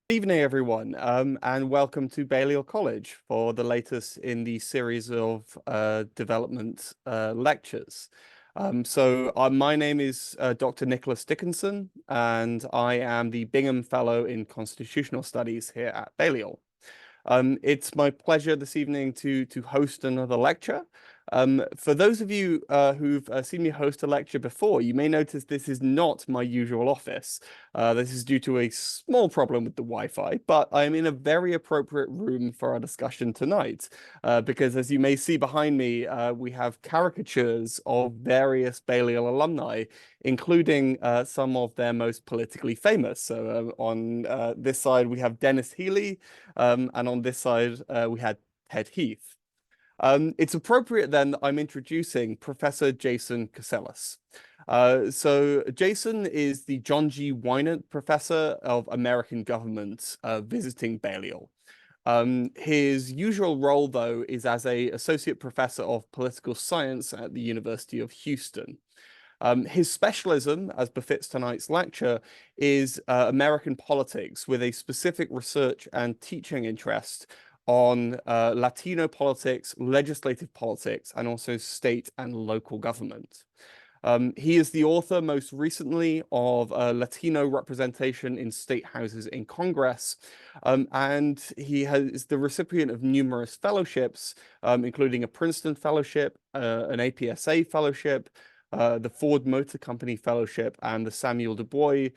Evening, everyone, and welcome to Balliol College for the latest in the series of development lectures. My name is Dr. Nicholas Dickinson, and I am the Bingham Fellow in Constitutional Studies here at Balliol. It's my pleasure this evening to host another lecture. For those of you who've seen me host a lecture before, you may notice this is not my usual office. This is due to a small problem with the Wi-Fi, but I'm in a very appropriate room for our discussion tonight, because as you may see behind me, we have caricatures of various Balliol alumni, including some of their most politically famous. So on this side, we have Dennis Healy, and on this side, we had Ted Heath. It's appropriate then that I'm introducing Professor Jason Casellas. So Jason is the John G. Winant Professor of American Government visiting Balliol. His usual role, though, is as an associate professor of political science at the University of Houston. His specialism, as befits tonight's lecture, is American politics with a specific research and teaching interest on Latino politics, legislative politics, and also state and local government. He is the author most recently of Latino representation in state houses in Congress, and he is the recipient of numerous fellowships, including a Princeton Fellowship, an APSA Fellowship, the Ford Motor Company Fellowship, and the Samuel Du Bois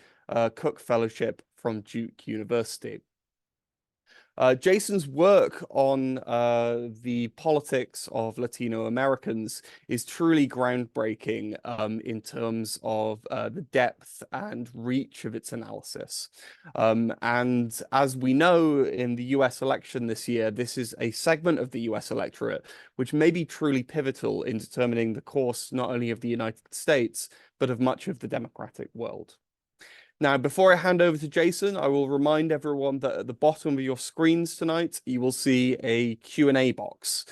Cook Fellowship from Duke University. Jason's work on the politics of Latino Americans is truly groundbreaking in terms of the depth and reach of its analysis. And as we know in the US election this year, this is a segment of the US electorate which may be truly pivotal in determining the course not only of the United States, but of much of the democratic world. Now, before I hand over to Jason, I will remind everyone that at the bottom of your screens tonight, you will see a Q&A box.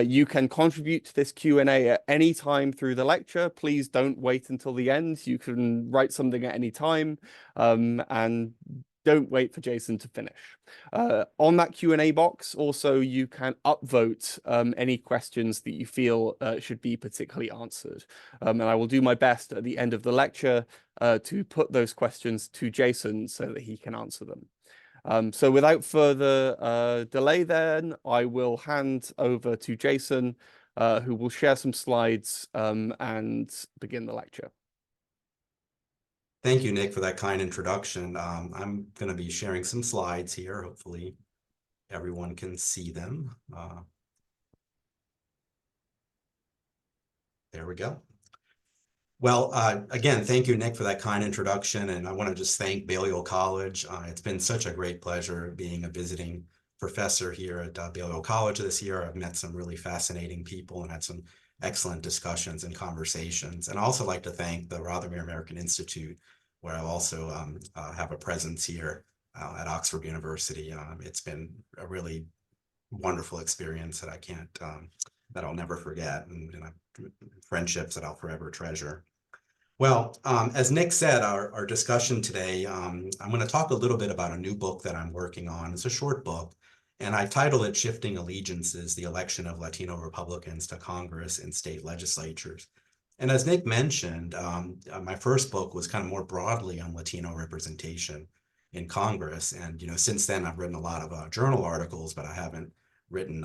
You can contribute to this Q&A at any time through the lecture. Please don't wait until the end. You can write something at any time, and don't wait for Jason to finish. On that Q&A box, also, you can upvote any questions that you feel should be particularly answered. And I will do my best at the end of the lecture to put those questions to Jason so that he can answer them. So without further delay then, I will hand over to Jason, who will share some slides and begin the lecture. Thank you, Nick, for that kind introduction. I'm going to be sharing some slides here. Hopefully everyone can see them. There we go. Well, again, thank you, Nick, for that kind introduction. And I want to just thank Balliol College. It's been such a great pleasure being a visiting professor here at Balliol College this year. I've met some really fascinating people and had some excellent discussions and conversations. And I also like to thank the Rothermere American Institute, where I also have a presence here at Oxford University. It's been a really wonderful experience that I can't, that I'll never forget, and friendships that I'll forever treasure. Well, as Nick said, our discussion today, I'm going to talk a little bit about a new book that I'm working on. It's a short book, and I titled it Shifting Allegiances, the Election of Latino Republicans to Congress and State Legislatures. And as Nick mentioned, my first book was kind of more broadly on Latino representation in Congress. And, since then I've written a lot of journal articles, but I haven't written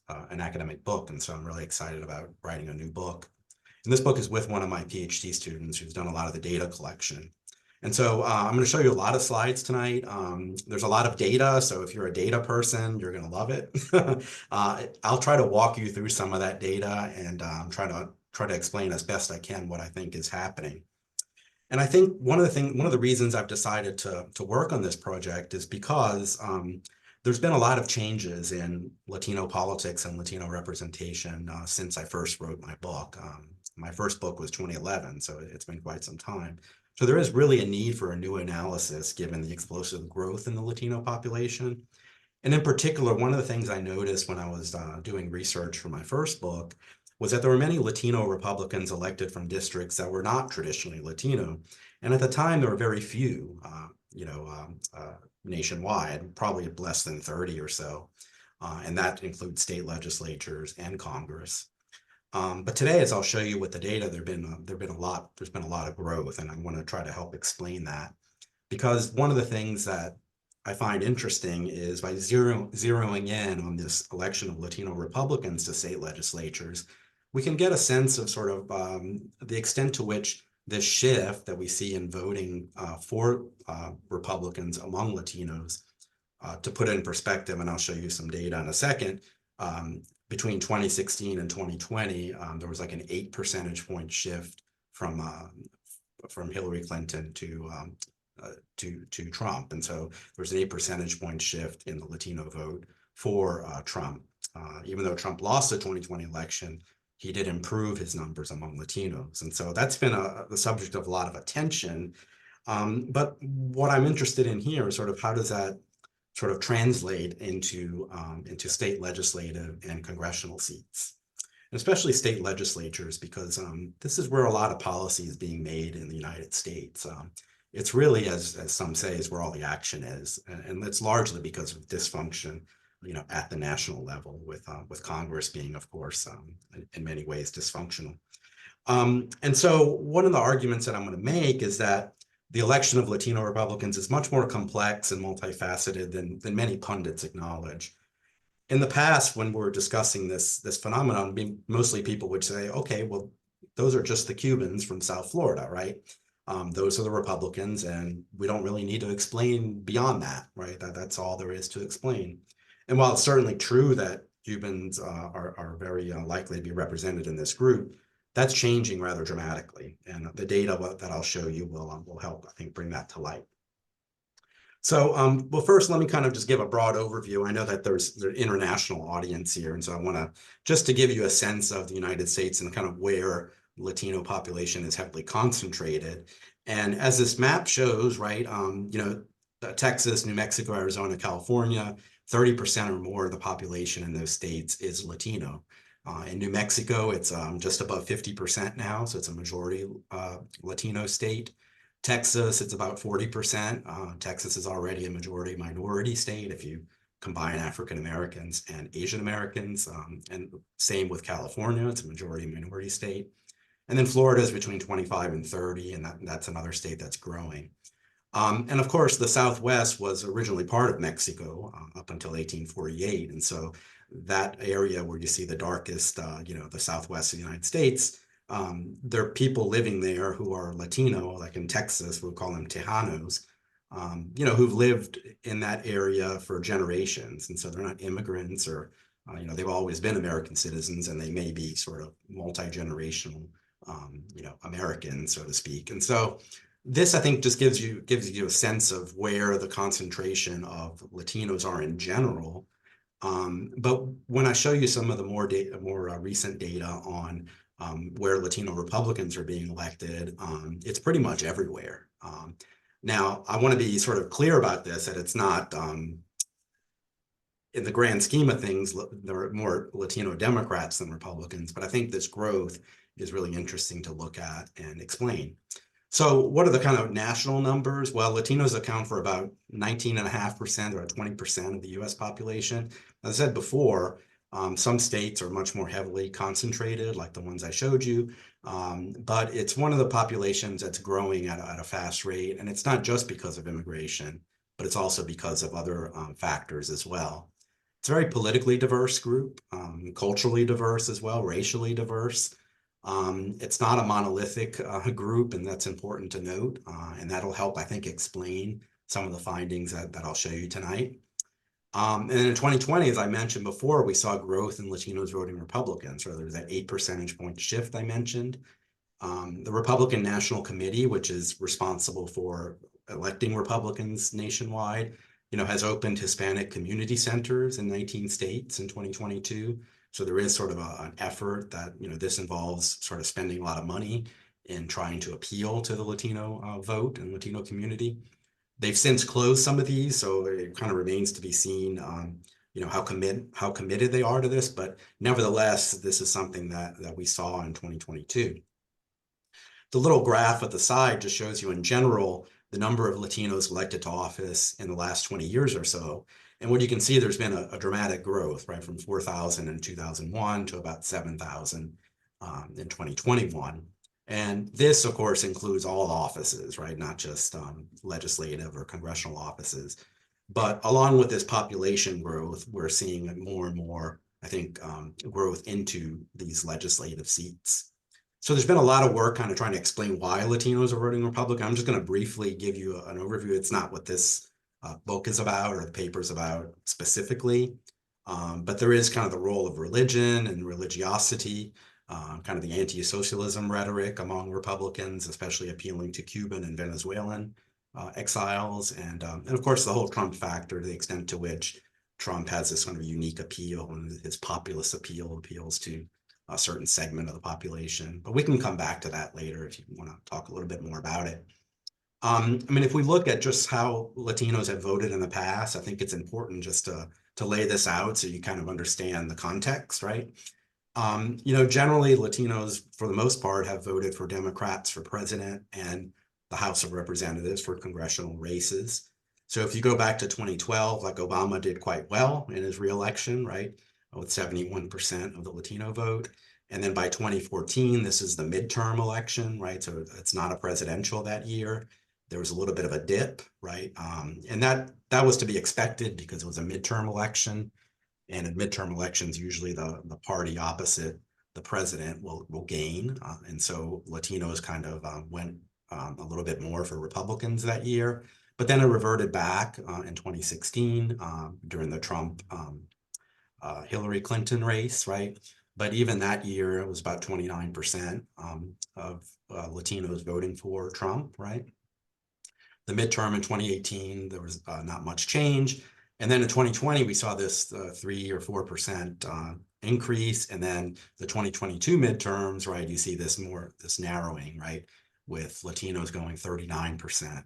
an academic book. And so I'm really excited about writing a new book. And this book is with one of my PhD students who's done a lot of the data collection. And so I'm going to show you a lot of slides tonight. There's a lot of data, so if you're a data person, you're going to love it. I'll try to walk you through some of that data and try to explain as best I can what I think is happening. And I think one of the reasons I've decided to work on this project is because there's been a lot of changes in Latino politics and Latino representation since I first wrote my book. My first book was 2011, so it's been quite some time. So there is really a need for a new analysis given the explosive growth in the Latino population. And in particular, one of the things I noticed when I was doing research for my first book was that there were many Latino Republicans elected from districts that were not traditionally Latino. And at the time, there were very few. nationwide, probably less than 30 or so. And that includes state legislatures and Congress. But today, as I'll show you with the data, there's been a lot of growth, and I want to try to help explain that. Because one of the things that I find interesting is by zeroing in on this election of Latino Republicans to state legislatures, we can get a sense of sort of the extent to which this shift that we see in voting for Republicans among Latinos. To put it in perspective, and I'll show you some data in a second, between 2016 and 2020, there was like an 8 percentage point shift from Hillary Clinton to Trump. And so there's an 8 percentage point shift in the Latino vote for Trump. Even though Trump lost the 2020 election, he did improve his numbers among Latinos. And so that's been the subject of a lot of attention. But what I'm interested in here is sort of how does that sort of translate into state legislative and congressional seats, and especially state legislatures, because this is where a lot of policy is being made in the United States. It's really, as some say, is where all the action is, and it's largely because of dysfunction, at the national level, with Congress being, of course, in many ways dysfunctional. And so one of the arguments that I'm going to make is that the election of Latino Republicans is much more complex and multifaceted than many pundits acknowledge. In the past, when we're discussing this phenomenon, mostly people would say, okay, well, those are just the Cubans from South Florida, right? Those are the Republicans, and we don't really need to explain beyond that, right? That's all there is to explain. And while it's certainly true that Cubans are very likely to be represented in this group, that's changing rather dramatically. And the data that I'll show you will help, I think, bring that to light. So, well, first, let me kind of just give a broad overview. I know that there's an international audience here, and so I want to just to give you a sense of the United States and kind of where Latino population is heavily concentrated. And as this map shows, right, Texas, New Mexico, Arizona, California, 30% or more of the population in those states is Latino. In New Mexico, it's just above 50% now, so it's a majority Latino state. Texas, it's about 40%. Texas is already a majority minority state if you combine African Americans and Asian Americans, and same with California, it's a majority minority state. And then Florida is between 25 and 30, and that's another state that's growing. And of course, the Southwest was originally part of Mexico up until 1848. And so that area where you see the darkest, the Southwest of the United States, there are people living there who are Latino, like in Texas, we'll call them Tejanos, who've lived in that area for generations. And so they're not immigrants or, they've always been American citizens, and they may be sort of multi-generational, Americans, so to speak. And so this, I think, just gives you a sense of where the concentration of Latinos are in general. But when I show you some of the more recent data on where Latino Republicans are being elected, it's pretty much everywhere. Now, I want to be sort of clear about this, that it's not, in the grand scheme of things, there are more Latino Democrats than Republicans, but I think this growth is really interesting to look at and explain. So what are the kind of national numbers? Well, Latinos account for about 19.5% or 20% of the US population. As I said before, some states are much more heavily concentrated, like the ones I showed you, but it's one of the populations that's growing at a fast rate. And it's not just because of immigration, but it's also because of other factors as well. It's a very politically diverse group, culturally diverse as well, racially diverse. It's not a monolithic group, and that's important to note, and that'll help, I think, explain some of the findings that I'll show you tonight. And in 2020, as I mentioned before, we saw growth in Latinos voting Republican. So there was that 8 percentage point shift I mentioned. The Republican National Committee, which is responsible for electing Republicans nationwide, has opened Hispanic community centers in 19 states in 2022. So there is sort of an effort that, this involves sort of spending a lot of money in trying to appeal to the Latino vote and Latino community. They've since closed some of these, so it kind of remains to be seen, how committed they are to this. But nevertheless, this is something that we saw in 2022. The little graph at the side just shows you in general the number of Latinos elected to office in the last 20 years or so. And what you can see, there's been a dramatic growth, right, from 4,000 in 2001 to about 7,000 in 2021. And this, of course, includes all offices, right, not just legislative or congressional offices. But along with this population growth, we're seeing more and more, I think, growth into these legislative seats. So there's been a lot of work kind of trying to explain why Latinos are voting Republican. I'm just going to briefly give you an overview. It's not what this book is about or the paper is about specifically, but there is kind of the role of religion and religiosity, kind of the anti-socialism rhetoric among Republicans, especially appealing to Cuban and Venezuelan exiles, and of course the whole Trump factor, to the extent to which Trump has this kind of unique appeal, and his populist appeal appeals to a certain segment of the population. But we can come back to that later if you want to talk a little bit more about it. I mean, if we look at just how Latinos have voted in the past, I think it's important just to lay this out so you kind of understand the context, right? Generally, Latinos, for the most part, have voted for Democrats for president and the House of Representatives for congressional races. So if you go back to 2012, like Obama did quite well in his reelection, right, with 71% of the Latino vote. And then by 2014, this is the midterm election, right? So it's not a presidential that year. There was a little bit of a dip, right? And that was to be expected because it was a midterm election. And in midterm elections, usually the party opposite the president will gain. And so Latinos kind of went a little bit more for Republicans that year. But then it reverted back in 2016 during the Trump Hillary Clinton race, right? But even that year, it was about 29% of Latinos voting for Trump, right? The midterm in 2018, there was not much change. And then in 2020, we saw this 3 or 4% increase. And then the 2022 midterms, right, you see this narrowing, right, with Latinos going 39%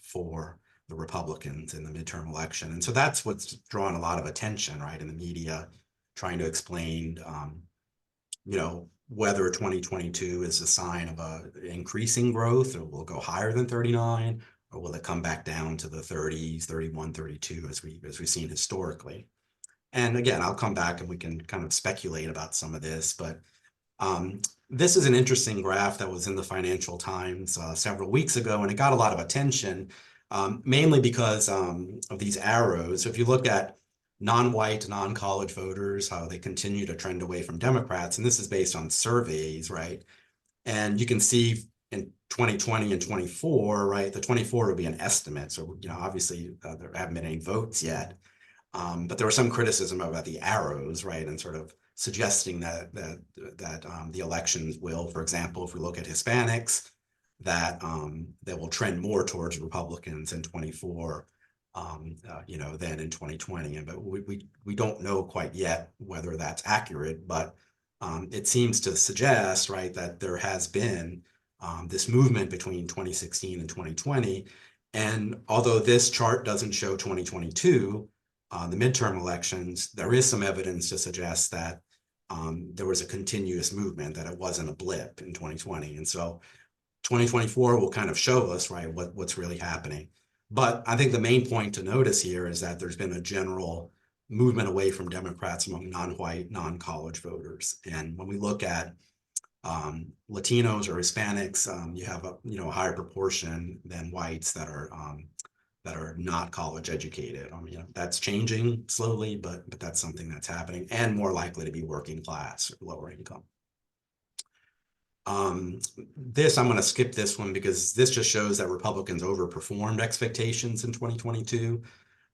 for the Republicans in the midterm election. And so that's what's drawn a lot of attention, right, in the media, trying to explain, whether 2022 is a sign of increasing growth, or will go higher than 39, or will it come back down to the 30s, 31, 32, as we've seen historically. And again, I'll come back and we can kind of speculate about some of this, but this is an interesting graph that was in the Financial Times several weeks ago, and it got a lot of attention, mainly because of these arrows. So if you look at non-white, non-college voters, how they continue to trend away from Democrats, and this is based on surveys, right? And you can see in 2020 and 24, right, the 24 would be an estimate. So, obviously there haven't been any votes yet, but there was some criticism about the arrows, right, and sort of suggesting that the elections will, for example, if we look at Hispanics, that will trend more towards Republicans in 24, than in 2020. But we don't know quite yet whether that's accurate, but it seems to suggest, right, that there has been this movement between 2016 and 2020. And although this chart doesn't show 2022, the midterm elections, there is some evidence to suggest that there was a continuous movement, that it wasn't a blip in 2020. And so 2024 will kind of show us, right, what's really happening. But I think the main point to notice here is that there's been a general movement away from Democrats among non-white, non-college voters. And when we look at Latinos or Hispanics, you have a higher proportion than whites that are not college educated. That's changing slowly, but that's something that's happening, and more likely to be working class or lower income. I'm going to skip this one because this just shows that Republicans overperformed expectations in 2022.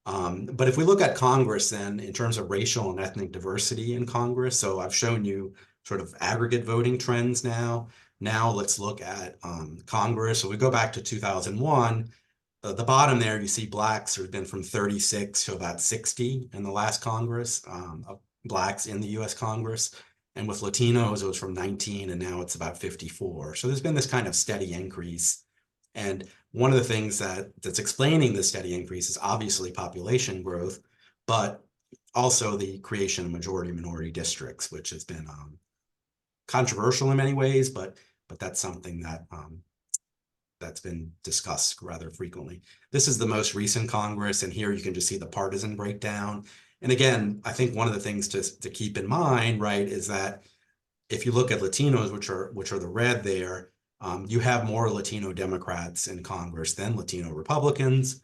But if we look at Congress then, in terms of racial and ethnic diversity in Congress, so I've shown you sort of aggregate voting trends now. Now let's look at Congress. So we go back to 2001. The bottom there, you see Blacks have been from 36 to about 60 in the last Congress, Blacks in the US Congress. And with Latinos, it was from 19 and now it's about 54. So there's been this kind of steady increase. And one of the things that's explaining this steady increase is obviously population growth, but also the creation of majority-minority districts, which has been controversial in many ways, but that's something that that's been discussed rather frequently. This is the most recent Congress, and here you can just see the partisan breakdown. And again, I think one of the things to keep in mind, right, is that if you look at Latinos, which are the red there, you have more Latino Democrats in Congress than Latino Republicans.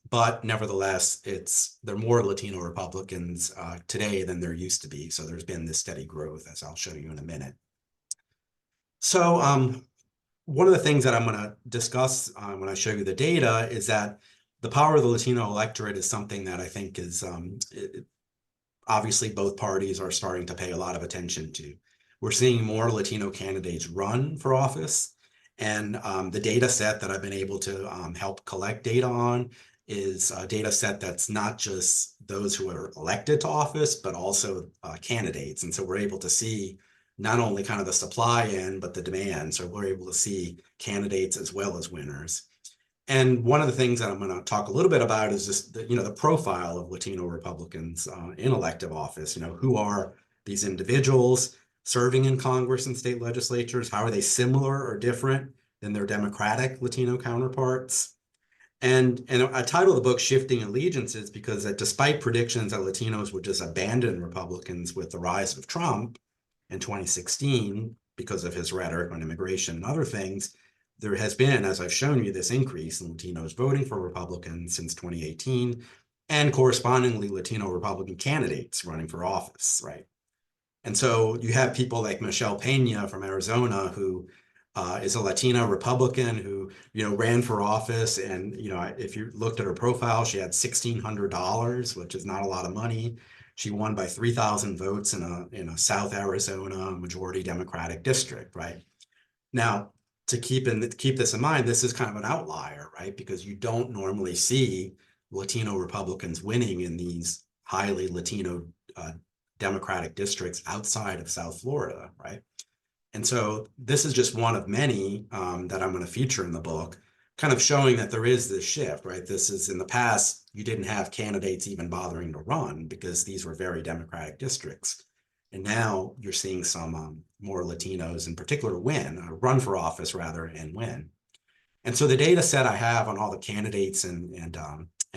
But nevertheless, there are more Latino Republicans today than there used to be. So there's been this steady growth, as I'll show you in a minute. So one of the things that I'm going to discuss when I show you the data is that the power of the Latino electorate is something that I think is obviously both parties are starting to pay a lot of attention to. We're seeing more Latino candidates run for office. And the data set that I've been able to help collect data on is a data set that's not just those who are elected to office, but also candidates. And so we're able to see not only kind of the supply end, but the demand. So we're able to see candidates as well as winners. And one of the things that I'm going to talk a little bit about is just the profile of Latino Republicans in elective office. Who are these individuals serving in Congress and state legislatures? How are they similar or different than their Democratic Latino counterparts? And I titled the book Shifting Allegiances because that despite predictions that Latinos would just abandon Republicans with the rise of Trump in 2016 because of his rhetoric on immigration and other things, there has been, as I've shown you, this increase in Latinos voting for Republicans since 2018, and correspondingly Latino Republican candidates running for office, right? And so you have people like Michelle Pena from Arizona, who is a Latina Republican who, ran for office. And, if you looked at her profile, she had $1,600, which is not a lot of money. She won by 3,000 votes in a South Arizona majority Democratic district, right? Now, to keep this in mind, this is kind of an outlier, right? Because you don't normally see Latino Republicans winning in these highly Latino Democratic districts outside of South Florida, right? And so this is just one of many that I'm going to feature in the book, kind of showing that there is this shift, right? This is in the past, you didn't have candidates even bothering to run because these were very Democratic districts. And now you're seeing some more Latinos in particular run for office rather, and win. And so the data set I have on all the candidates and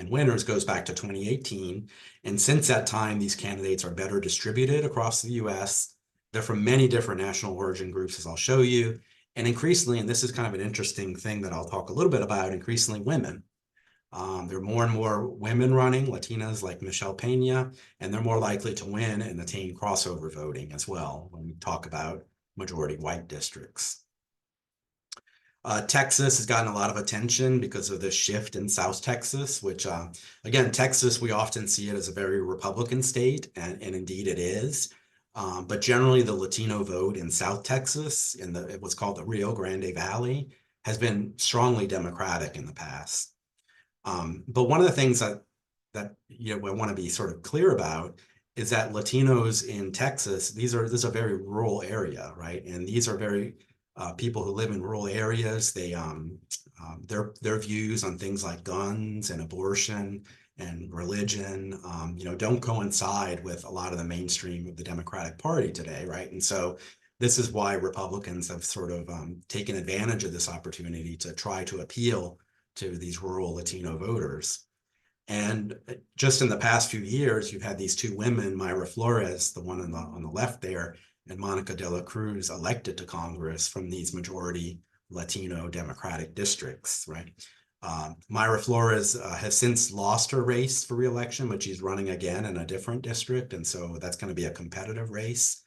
winners goes back to 2018. And since that time, these candidates are better distributed across the US. They're from many different national origin groups, as I'll show you. And increasingly, and this is kind of an interesting thing that I'll talk a little bit about, increasingly women. There are more and more women running, Latinas like Michelle Pena, and they're more likely to win and attain crossover voting as well when we talk about majority white districts. Texas has gotten a lot of attention because of this shift in South Texas, which, again, Texas, we often see it as a very Republican state, and indeed it is. But generally, the Latino vote in South Texas, in what's called the Rio Grande Valley, has been strongly Democratic in the past. But one of the things that I want to be sort of clear about is that Latinos in Texas, this is a very rural area, right? And these are very people who live in rural areas. Their views on things like guns and abortion and religion, don't coincide with a lot of the mainstream of the Democratic Party today, right? And so this is why Republicans have sort of taken advantage of this opportunity to try to appeal to these rural Latino voters. And just in the past few years, you've had these two women, Mayra Flores, the one on the left there, and Monica de la Cruz, elected to Congress from these majority Latino Democratic districts, right? Mayra Flores has since lost her race for re-election, but she's running again in a different district, and so that's going to be a competitive race.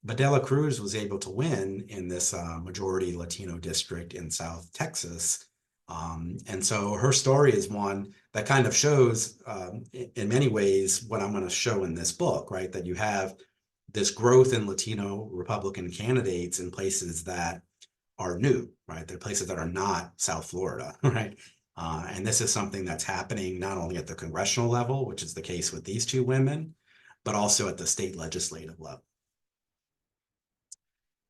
But de la Cruz was able to win in this majority Latino district in South Texas. And so her story is one that kind of shows, in many ways, what I'm going to show in this book, right? That you have this growth in Latino Republican candidates in places that are new, right? They're places that are not South Florida, right? And this is something that's happening not only at the congressional level, which is the case with these two women, but also at the state legislative level.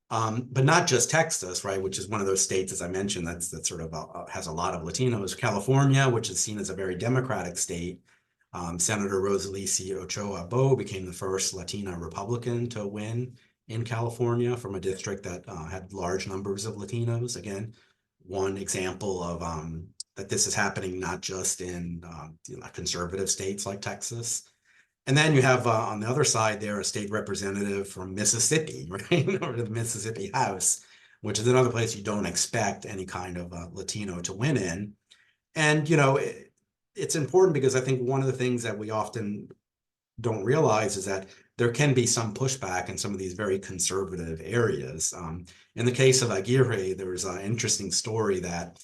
But not just Texas, right, which is one of those states, as I mentioned, that sort of has a lot of Latinos. California, which is seen as a very Democratic state. Senator Rosalisi Ochoa Bo became the first Latina Republican to win in California from a district that had large numbers of Latinos. Again, one example of that this is happening not just in conservative states like Texas. And then you have on the other side there a state representative from Mississippi, right, or the Mississippi House, which is another place you don't expect any kind of Latino to win in. And it's important because I think one of the things that we often don't realize is that there can be some pushback in some of these very conservative areas. In the case of Aguirre, there was an interesting story that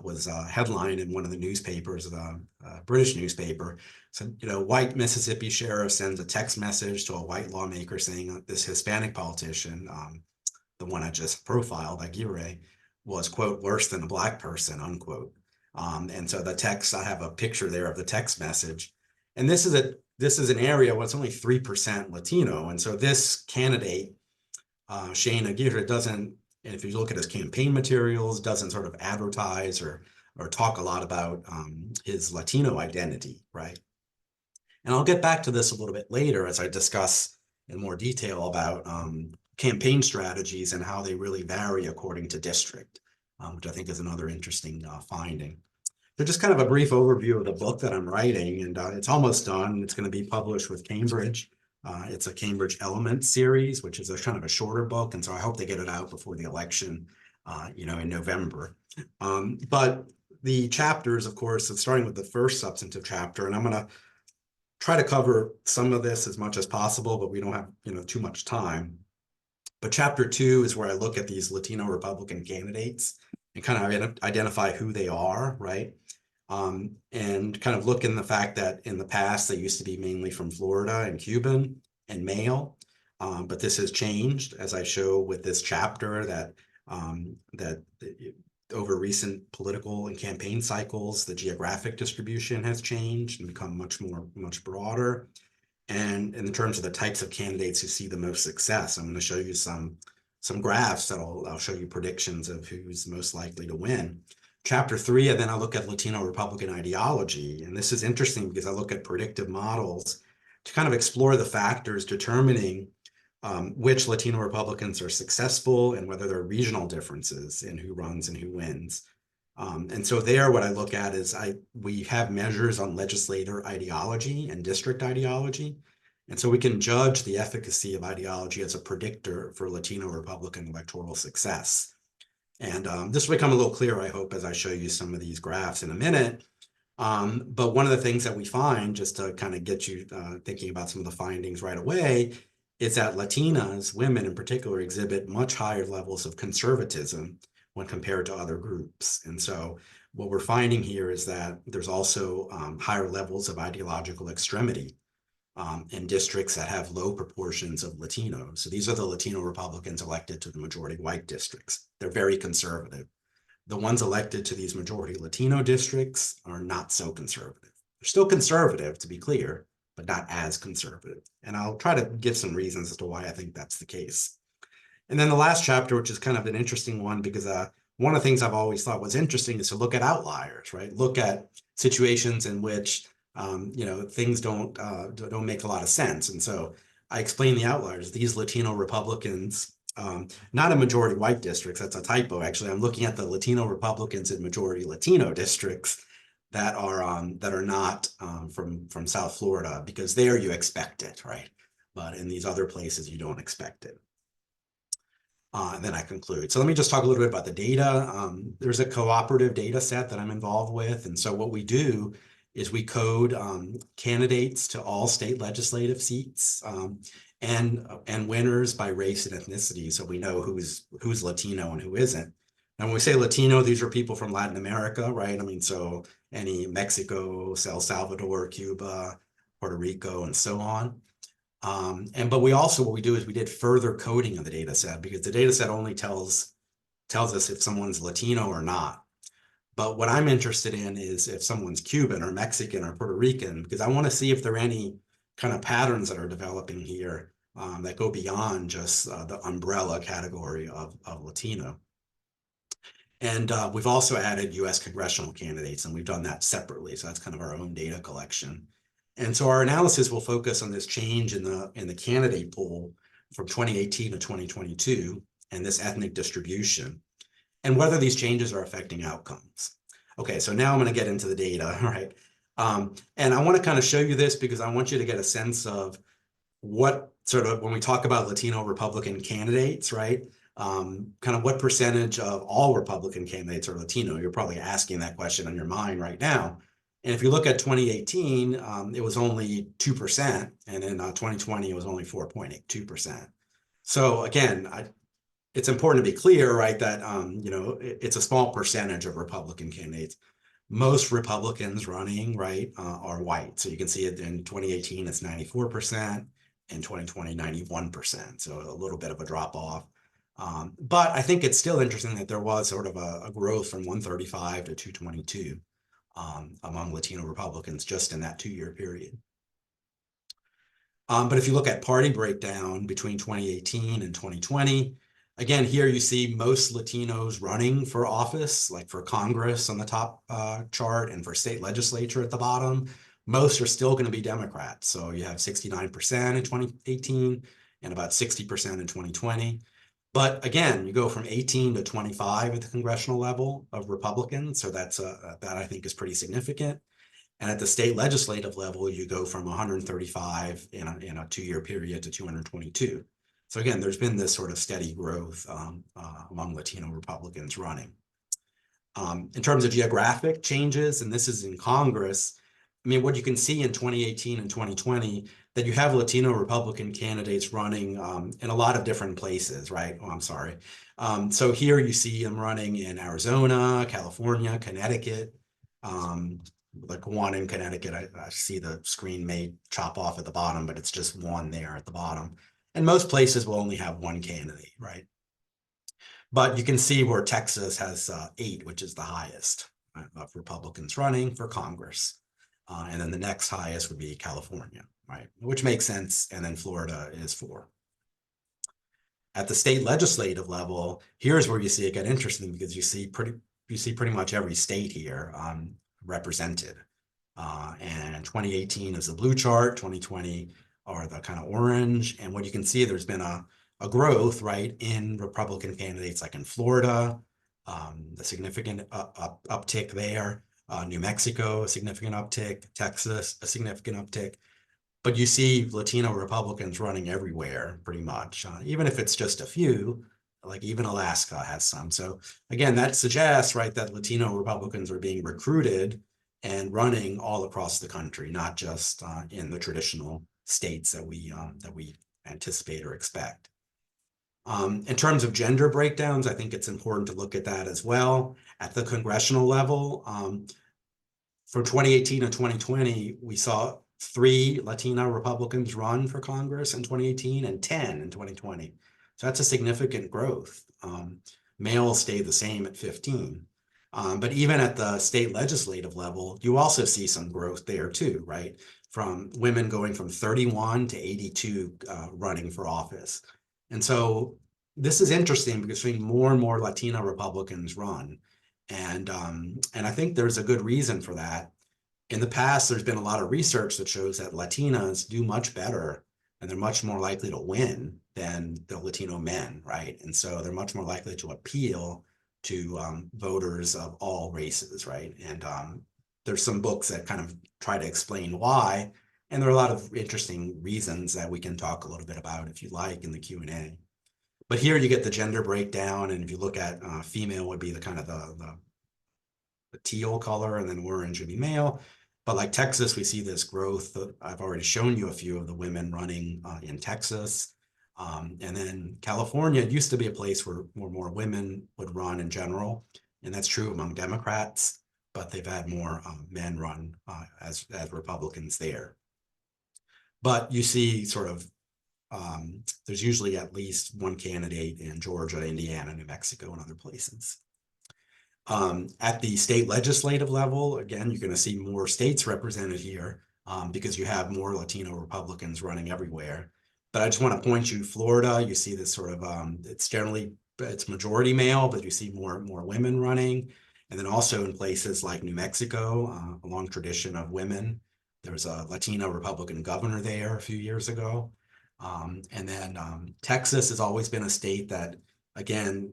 was a headline in one of the newspapers, the British newspaper. So, white Mississippi sheriff sends a text message to a white lawmaker saying this Hispanic politician, the one I just profiled, Aguirre, was, quote, worse than a black person, unquote. And so the text, I have a picture there of the text message. And this is an area where it's only 3% Latino. And so this candidate, Shane Aguirre, doesn't, and if you look at his campaign materials, doesn't sort of advertise or talk a lot about his Latino identity, right? And I'll get back to this a little bit later as I discuss in more detail about campaign strategies and how they really vary according to district, which I think is another interesting finding. So just kind of a brief overview of the book that I'm writing, and it's almost done. It's going to be published with Cambridge. It's a Cambridge Elements series, which is a kind of a shorter book, and so I hope they get it out before the election, in November. But the chapters, of course, it's starting with the first substantive chapter, and I'm going to try to cover some of this as much as possible, but we don't have too much time. But chapter 2 is where I look at these Latino Republican candidates and kind of identify who they are, right? And kind of look in the fact that in the past, they used to be mainly from Florida and Cuban and male, but this has changed, as I show with this chapter, that over recent political and campaign cycles, the geographic distribution has changed and become much broader. And in terms of the types of candidates who see the most success, I'm going to show you some graphs that I'll show you predictions of who's most likely to win. Chapter 3, and then I look at Latino Republican ideology. And this is interesting because I look at predictive models to kind of explore the factors determining which Latino Republicans are successful and whether there are regional differences in who runs and who wins. And so there, what I look at is we have measures on legislator ideology and district ideology. And so we can judge the efficacy of ideology as a predictor for Latino Republican electoral success. And this will become a little clearer, I hope, as I show you some of these graphs in a minute. But one of the things that we find, just to kind of get you thinking about some of the findings right away, is that Latinas, women in particular, exhibit much higher levels of conservatism when compared to other groups. And so what we're finding here is that there's also higher levels of ideological extremity in districts that have low proportions of Latinos. So these are the Latino Republicans elected to the majority white districts. They're very conservative. The ones elected to these majority Latino districts are not so conservative. They're still conservative, to be clear, but not as conservative. And I'll try to give some reasons as to why I think that's the case. And then the last chapter, which is kind of an interesting one, because one of the things I've always thought was interesting is to look at outliers, right? Look at situations in which things don't make a lot of sense. And so I explain the outliers. These Latino Republicans, not in majority white districts, that's a typo, actually. I'm looking at the Latino Republicans in majority Latino districts that are not from South Florida, because there you expect it, right? But in these other places, you don't expect it. And then I conclude. So let me just talk a little bit about the data. There's a cooperative data set that I'm involved with. And so what we do is we code candidates to all state legislative seats and winners by race and ethnicity. So we know who's Latino and who isn't. And when we say Latino, these are people from Latin America, right? I mean, so any Mexico, El Salvador, Cuba, Puerto Rico, and so on. But what we do is we did further coding of the data set, because the data set only tells us if someone's Latino or not. But what I'm interested in is if someone's Cuban or Mexican or Puerto Rican, because I want to see if there are any kind of patterns that are developing here that go beyond just the umbrella category of Latino. And we've also added US congressional candidates, and we've done that separately. So that's kind of our own data collection. And so our analysis will focus on this change in the candidate pool from 2018 to 2022 and this ethnic distribution. and whether these changes are affecting outcomes. Okay, so now I'm going to get into the data, right? And I want to kind of show you this because I want you to get a sense of what sort of, when we talk about Latino Republican candidates, right? Kind of what percentage of all Republican candidates are Latino? You're probably asking that question in your mind right now. And if you look at 2018, it was only 2%, and in 2020, it was only 4.82%. So again, it's important to be clear, right, that it's a small percentage of Republican candidates. Most Republicans running, right, are white. So you can see it in 2018, it's 94%, in 2020, 91%. So a little bit of a drop off. But I think it's still interesting that there was sort of a growth from 135 to 222 among Latino Republicans just in that 2-year period. But if you look at party breakdown between 2018 and 2020, again, here you see most Latinos running for office, like for Congress on the top chart and for state legislature at the bottom. Most are still going to be Democrats. So you have 69% in 2018 and about 60% in 2020. But again, you go from 18 to 25 at the congressional level of Republicans. So that I think is pretty significant. And at the state legislative level, you go from 135 in a 2-year period to 222. So again, there's been this sort of steady growth among Latino Republicans running. In terms of geographic changes, and this is in Congress, I mean, what you can see in 2018 and 2020, that you have Latino Republican candidates running in a lot of different places, right? Oh, I'm sorry. So here you see them running in Arizona, California, Connecticut, like one in Connecticut. I see the screen may chop off at the bottom, but it's just one there at the bottom. And most places will only have one candidate, right? But you can see where Texas has 8, which is the highest of Republicans running for Congress. And then the next highest would be California, right? Which makes sense. And then Florida is 4. At the state legislative level, here's where you see it get interesting because you see pretty much every state here represented. And 2018 is the blue chart, 2020 are the kind of orange. And what you can see, there's been a growth, right, in Republican candidates like in Florida, the significant uptick there, New Mexico, a significant uptick, Texas, a significant uptick. But you see Latino Republicans running everywhere pretty much, even if it's just a few, like even Alaska has some. So again, that suggests, right, that Latino Republicans are being recruited and running all across the country, not just in the traditional states that we anticipate or expect. In terms of gender breakdowns, I think it's important to look at that as well. At the congressional level, from 2018 to 2020, we saw 3 Latino Republicans run for Congress in 2018 and 10 in 2020. So that's a significant growth. Males stayed the same at 15. But even at the state legislative level, you also see some growth there too, right? From women going from 31 to 82 running for office. And so this is interesting because we're seeing more and more Latino Republicans run. And I think there's a good reason for that. In the past, there's been a lot of research that shows that Latinas do much better and they're much more likely to win than the Latino men, right? And so they're much more likely to appeal to voters of all races, right? And there's some books that kind of try to explain why. And there are a lot of interesting reasons that we can talk a little bit about if you like in the Q&A. But here you get the gender breakdown. And if you look at female would be the kind of the teal color, and then orange would be male. But like Texas, we see this growth. I've already shown you a few of the women running in Texas. And then California, it used to be a place where more women would run in general. And that's true among Democrats, but they've had more men run as Republicans there. But you see sort of, there's usually at least one candidate in Georgia, Indiana, New Mexico, and other places. At the state legislative level, again, you're going to see more states represented here because you have more Latino Republicans running everywhere. But I just want to point you, Florida, you see this sort of, it's majority male, but you see more women running. And then also in places like New Mexico, a long tradition of women. There was a Latino Republican governor there a few years ago. And then Texas has always been a state that, again,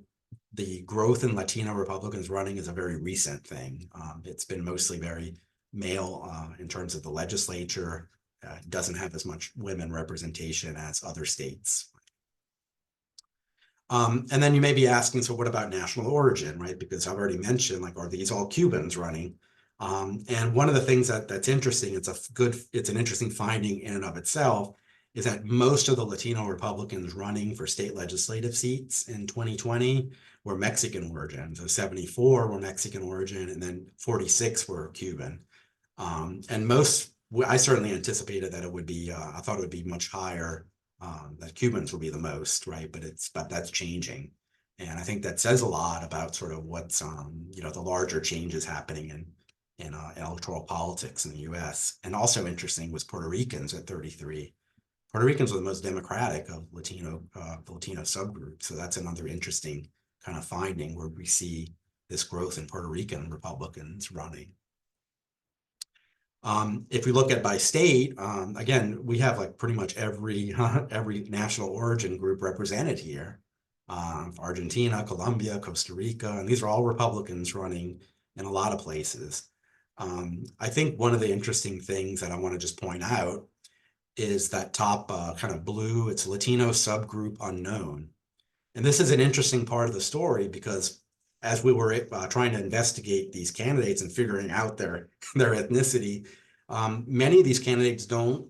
the growth in Latino Republicans running is a very recent thing. It's been mostly very male in terms of the legislature. Doesn't have as much women representation as other states. And then you may be asking, so what about national origin, right? Because I've already mentioned, like, are these all Cubans running? And one of the things that's interesting, it's an interesting finding in and of itself, is that most of the Latino Republicans running for state legislative seats in 2020 were Mexican origin. So 74 were Mexican origin, and then 46 were Cuban. And I certainly anticipated that it would be, I thought it would be much higher, that Cubans would be the most, right? But that's changing. And I think that says a lot about sort of what's, the larger changes happening in electoral politics in the US. And also interesting was Puerto Ricans at 33. Puerto Ricans were the most democratic of the Latino subgroup. So that's another interesting kind of finding where we see this growth in Puerto Rican Republicans running. If we look at by state, again, we have like pretty much every national origin group represented here. Argentina, Colombia, Costa Rica, and these are all Republicans running in a lot of places. I think one of the interesting things that I want to just point out is that top kind of blue, it's Latino subgroup unknown. And this is an interesting part of the story because as we were trying to investigate these candidates and figuring out their ethnicity, many of these candidates don't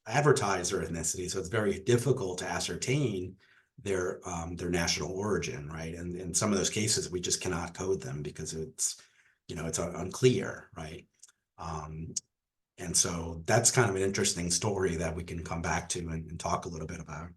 advertise their ethnicity, so it's very difficult to ascertain their national origin, right? And in some of those cases, we just cannot code them because it's unclear, right? And so that's kind of an interesting story that we can come back to and talk a little bit about.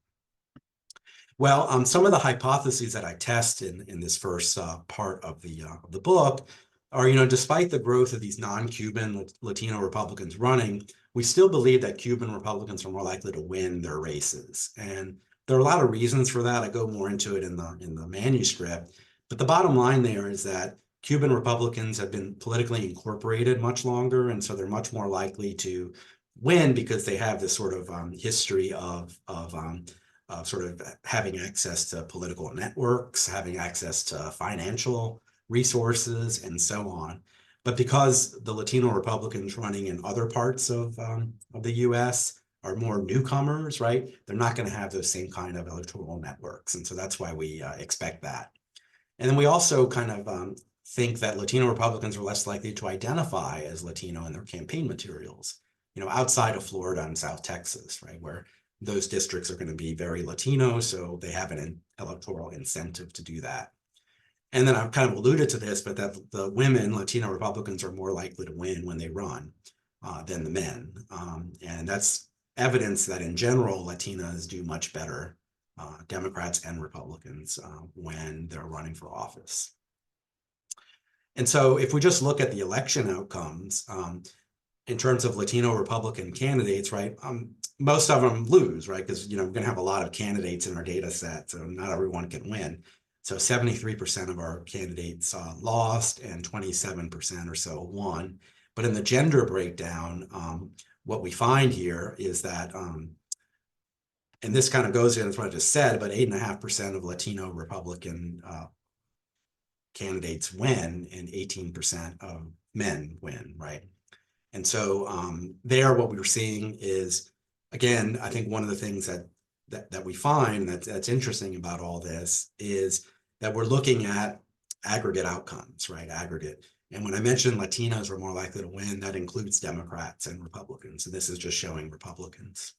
Well, some of the hypotheses that I test in this first part of the book are, despite the growth of these non-Cuban Latino Republicans running, we still believe that Cuban Republicans are more likely to win their races. And there are a lot of reasons for that. I go more into it in the manuscript. But the bottom line there is that Cuban Republicans have been politically incorporated much longer, and so they're much more likely to win because they have this sort of history of sort of having access to political networks, having access to financial resources, and so on. But because the Latino Republicans running in other parts of the US are more newcomers, right? They're not going to have those same kind of electoral networks. And so that's why we expect that. And then we also kind of think that Latino Republicans are less likely to identify as Latino in their campaign materials, outside of Florida and South Texas, right? Where those districts are going to be very Latino, so they have an electoral incentive to do that. And then I've kind of alluded to this, but that the women, Latino Republicans, are more likely to win when they run than the men. And that's evidence that in general, Latinas do much better, Democrats and Republicans, when they're running for office. And so if we just look at the election outcomes, in terms of Latino Republican candidates, right, most of them lose, right? Because, we're going to have a lot of candidates in our data set, so not everyone can win. So 73% of our candidates lost and 27% or so won. But in the gender breakdown, what we find here is that, and this kind of goes in with what I just said, but 8.5% of Latino Republican candidates win and 18% of men win, right? And so what we were seeing is, again, I think one of the things that we find that's interesting about all this is that we're looking at aggregate outcomes, right? Aggregate. And when I mentioned Latinos were more likely to win, that includes Democrats and Republicans. So this is just showing Republicans.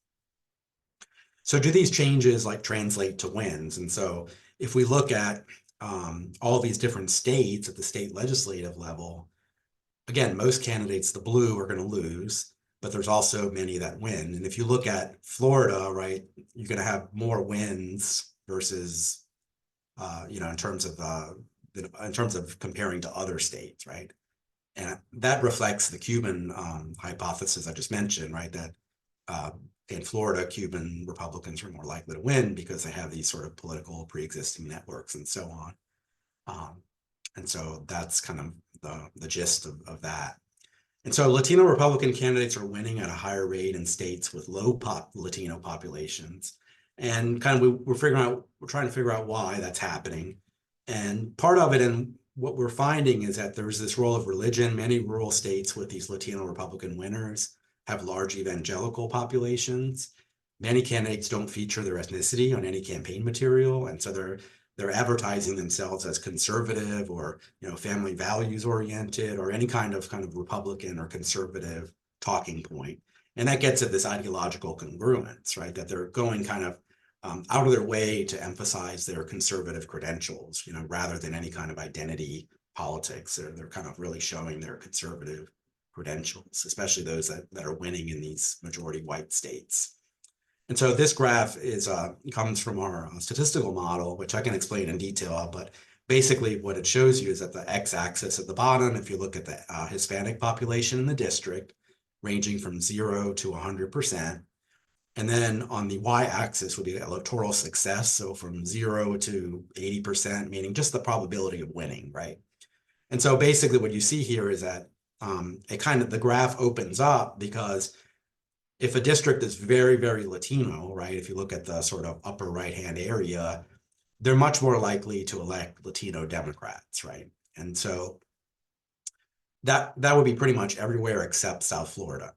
So do these changes translate to wins? And so if we look at all these different states at the state legislative level, again, most candidates, the blue, are going to lose, but there's also many that win. And if you look at Florida, right, you're going to have more wins versus, in terms of comparing to other states, right? And that reflects the Cuban hypothesis I just mentioned, right? That in Florida, Cuban Republicans are more likely to win because they have these sort of political pre-existing networks and so on. And so that's kind of the gist of that. And so Latino Republican candidates are winning at a higher rate in states with low Latino populations. And kind of we're trying to figure out why that's happening. And part of it, and what we're finding, is that there's this role of religion. Many rural states with these Latino Republican winners have large evangelical populations. Many candidates don't feature their ethnicity on any campaign material, and so they're advertising themselves as conservative or family values oriented or any kind of Republican or conservative talking point. And that gets at this ideological congruence, right? That they're going out of their way to emphasize their conservative credentials, rather than any kind of identity politics. They're kind of really showing their conservative credentials, especially those that are winning in these majority white states. And so this graph comes from our statistical model, which I can explain in detail, but basically what it shows you is that the x-axis at the bottom, if you look at the Hispanic population in the district, ranging from 0 to 100%, and then on the y-axis would be electoral success, so from 0 to 80%, meaning just the probability of winning, right? And so basically what you see here is that the graph opens up because if a district is very, very Latino, right, if you look at the sort of upper right-hand area, they're much more likely to elect Latino Democrats, right? And so that would be pretty much everywhere except South Florida.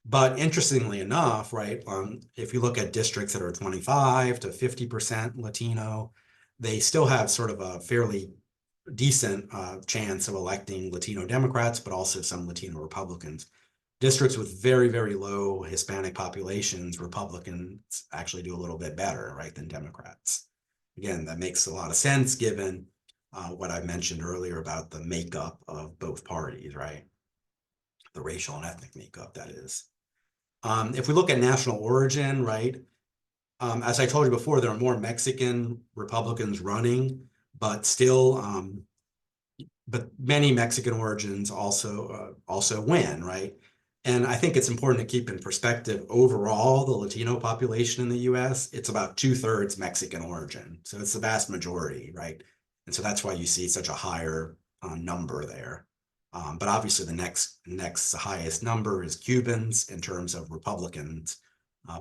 But interestingly enough, right, if you look at districts that are 25 to 50% Latino, they still have sort of a fairly decent chance of electing Latino Democrats, but also some Latino Republicans. Districts with very, very low Hispanic populations, Republicans actually do a little bit better, right, than Democrats. Again, that makes a lot of sense given what I mentioned earlier about the makeup of both parties, right? The racial and ethnic makeup, that is. If we look at national origin, right, as I told you before, there are more Mexican Republicans running, but still, but many Mexican origins also win, right? And I think it's important to keep in perspective, overall, the Latino population in the US, it's about 2/3 Mexican origin. So it's the vast majority, right? And so that's why you see such a higher number there. But obviously the next highest number is Cubans in terms of Republicans,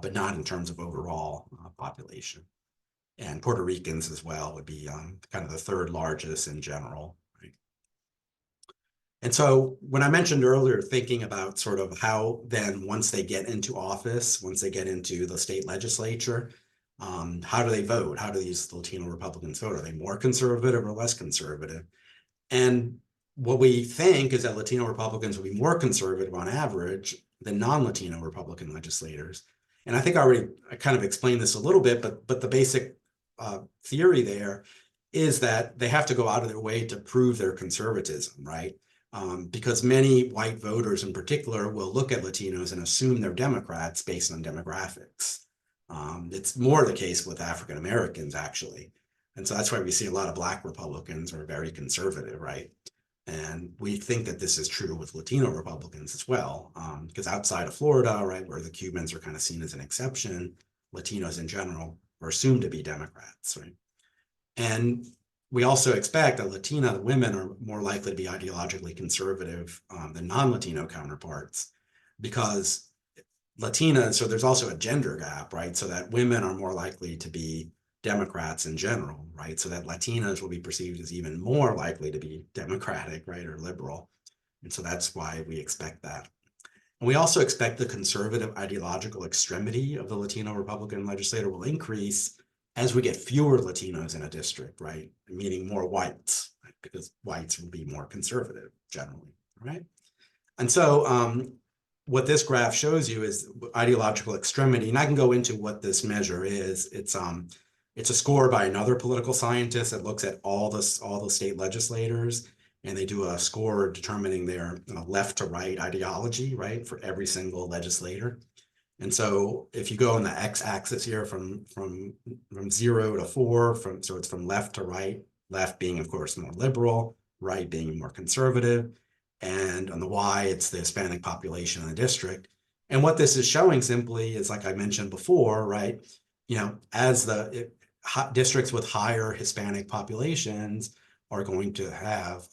but not in terms of overall population. And Puerto Ricans as well would be kind of the third largest in general. And so when I mentioned earlier, thinking about sort of how then once they get into office, once they get into the state legislature, how do they vote? How do these Latino Republicans vote? Are they more conservative or less conservative? And what we think is that Latino Republicans will be more conservative on average than non-Latino Republican legislators. And I think I kind of explained this a little bit, but the basic theory there is that they have to go out of their way to prove their conservatism, right? Because many white voters in particular will look at Latinos and assume they're Democrats based on demographics. It's more the case with African Americans, actually. And so that's why we see a lot of Black Republicans are very conservative, right? And we think that this is true with Latino Republicans as well, because outside of Florida, right, where the Cubans are kind of seen as an exception, Latinos in general are assumed to be Democrats, right? And we also expect that Latina women are more likely to be ideologically conservative than non-Latino counterparts, because Latinas, so there's also a gender gap, right? So that women are more likely to be Democrats in general, right? So that Latinas will be perceived as even more likely to be Democratic, right, or liberal. And so that's why we expect that. And we also expect the conservative ideological extremity of the Latino Republican legislator will increase as we get fewer Latinos in a district, right? Meaning more whites, right? Because whites will be more conservative generally, right? And so what this graph shows you is ideological extremity. And I can go into what this measure is. It's a score by another political scientist that looks at all the state legislators, and they do a score determining their left to right ideology, right, for every single legislator. And so if you go on the x-axis here from 0 to 4, so it's from left to right, left being, of course, more liberal, right being more conservative, and on the y, it's the Hispanic population in the district. And what this is showing simply is, like I mentioned before, right, as the districts with higher Hispanic populations are going to have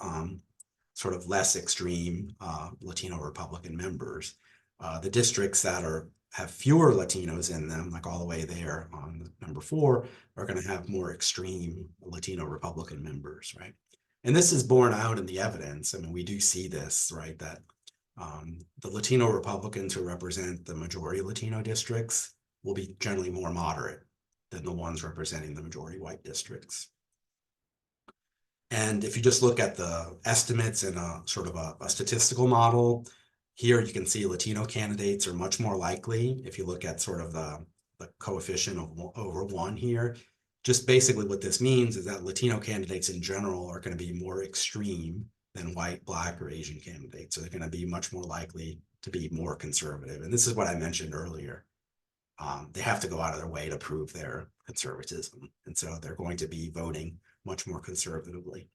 sort of less extreme Latino Republican members. The districts that have fewer Latinos in them, like all the way there on number 4, are going to have more extreme Latino Republican members, right? And this is borne out in the evidence. I mean, we do see this, right, that the Latino Republicans who represent the majority Latino districts will be generally more moderate than the ones representing the majority white districts. And if you just look at the estimates in a sort of a statistical model, here you can see Latino candidates are much more likely, if you look at sort of the coefficient of over 1 here. Just basically what this means is that Latino candidates in general are going to be more extreme than white, Black, or Asian candidates. So they're going to be much more likely to be more conservative. And this is what I mentioned earlier. They have to go out of their way to prove their conservatism. And so they're going to be voting much more conservatively.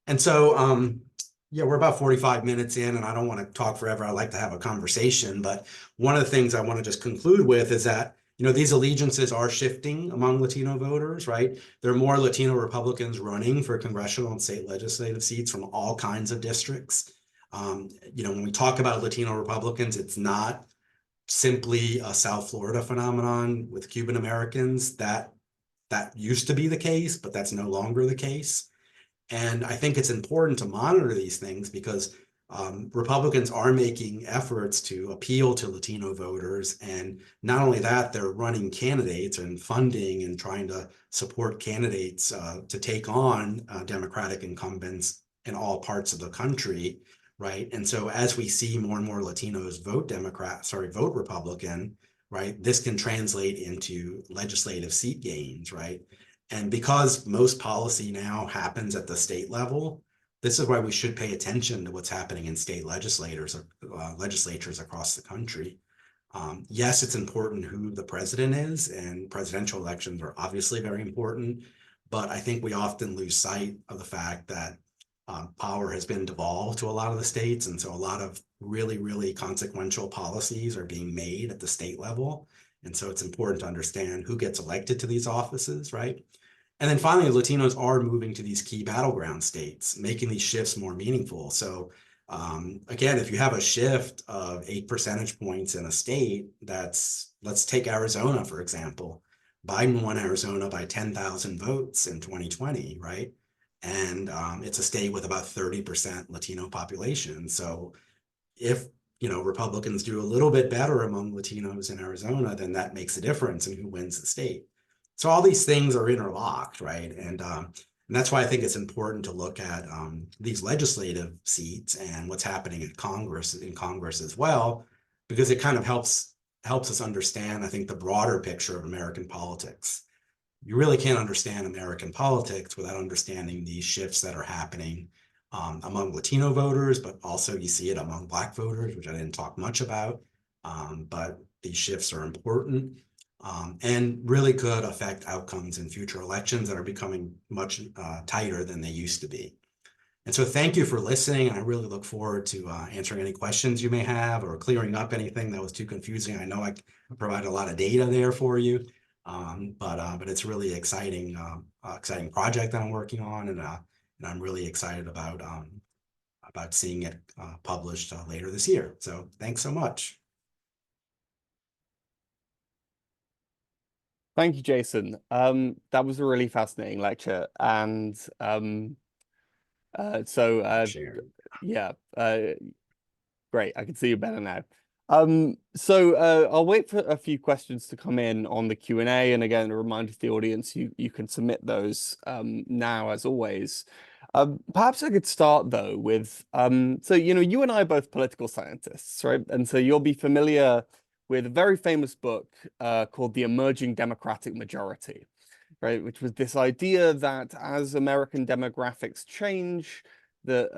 And so, yeah, we're about 45 minutes in, and I don't want to talk forever. I like to have a conversation. But one of the things I want to just conclude with is that, you know, these allegiances are shifting among Latino voters, right? There are more Latino Republicans running for congressional and state legislative seats from all kinds of districts. You know, when we talk about Latino Republicans, it's not simply a South Florida phenomenon with Cuban Americans. That used to be the case, but that's no longer the case. And I think it's important to monitor these things because Republicans are making efforts to appeal to Latino voters. And not only that, they're running candidates and funding and trying to support candidates to take on Democratic incumbents in all parts of the country, right? And so as we see more and more Latinos vote vote Republican, right, this can translate into legislative seat gains, right? And because most policy now happens at the state level, this is why we should pay attention to what's happening in state legislatures across the country. Yes, it's important who the president is, and presidential elections are obviously very important, but I think we often lose sight of the fact that power has been devolved to a lot of the states, and so a lot of really, really consequential policies are being made at the state level. And so it's important to understand who gets elected to these offices, right? And then finally, Latinos are moving to these key battleground states, making these shifts more meaningful. So again, if you have a shift of 8 percentage points in a state, let's take Arizona, for example. Biden won Arizona by 10,000 votes in 2020, right? And it's a state with about 30% Latino population. So if Republicans do a little bit better among Latinos in Arizona, then that makes a difference in who wins the state. So all these things are interlocked, right? And that's why I think it's important to look at these legislative seats and what's happening in Congress as well, because it kind of helps us understand, I think, the broader picture of American politics. You really can't understand American politics without understanding these shifts that are happening among Latino voters, but also you see it among Black voters, which I didn't talk much about, but these shifts are important. And really could affect outcomes in future elections that are becoming much tighter than they used to be. And so thank you for listening. And I really look forward to answering any questions you may have or clearing up anything that was too confusing. I know I provided a lot of data there for you, but it's really exciting project that I'm working on. And I'm really excited about seeing it published later this year. So thanks so much. Thank you, Jason. That was a really fascinating lecture, and Share. yeah, great. I can see you better now. So I'll wait for a few questions to come in on the Q&A, and again, a reminder to the audience, you can submit those now as always. Perhaps I could start though with so you and I are both political scientists, right? And so you'll be familiar with a very famous book called The Emerging Democratic Majority, right? Which was this idea that as American demographics change, the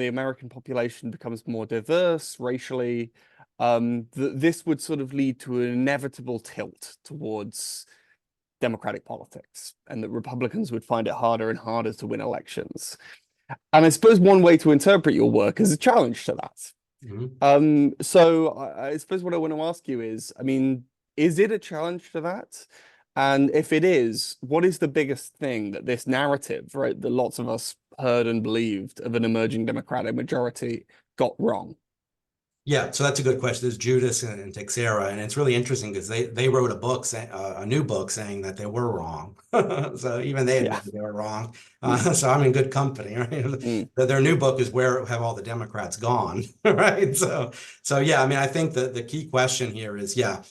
American population becomes more diverse racially, this would sort of lead to an inevitable tilt towards democratic politics, and that Republicans would find it harder and harder to win elections. And I suppose one way to interpret your work is a challenge to that. So I suppose what I want to ask you is, I mean, is it a challenge to that? And if it is, what is the biggest thing that this narrative, right, that lots of us heard and believed of an emerging democratic majority got wrong? Yeah, so that's a good question. There's Judas and Texera, and it's really interesting because they wrote a book, a new book, saying that they were wrong. So even they Yeah. admitted they were wrong. Mm, So I'm in good company, right? mm, Their new book is Where Have All the Democrats Gone, right? So yeah, I mean, I think the key question here is, yeah,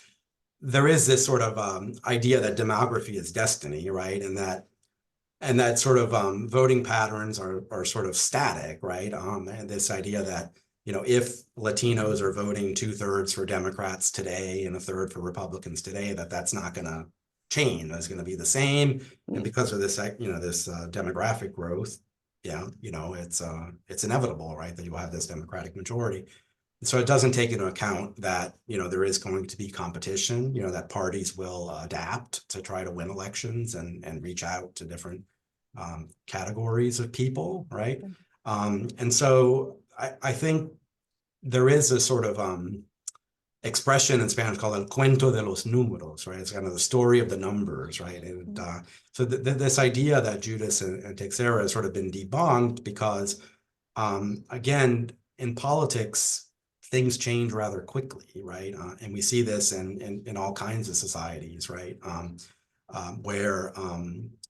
there is this sort of idea that demography is destiny, right? And that sort of voting patterns are sort of static, right? And this idea that, if Latinos are voting 2/3 for Democrats today and a third for Republicans today, that's not going to change. It's going to be the same. And mm, because of this, this demographic growth, yeah, it's inevitable, right, that you'll have this Democratic majority. So it doesn't take into account that, there is going to be competition, that parties will adapt to try to win elections and reach out to different categories of people, right? And so I think there is a sort of expression in Spanish called el cuento de los números, right? It's kind of the story of the numbers, right? And mm, so this idea that Judas and Texera has sort of been debunked because, again, in politics, things change rather quickly, right? And we see this in all kinds of societies, right? Where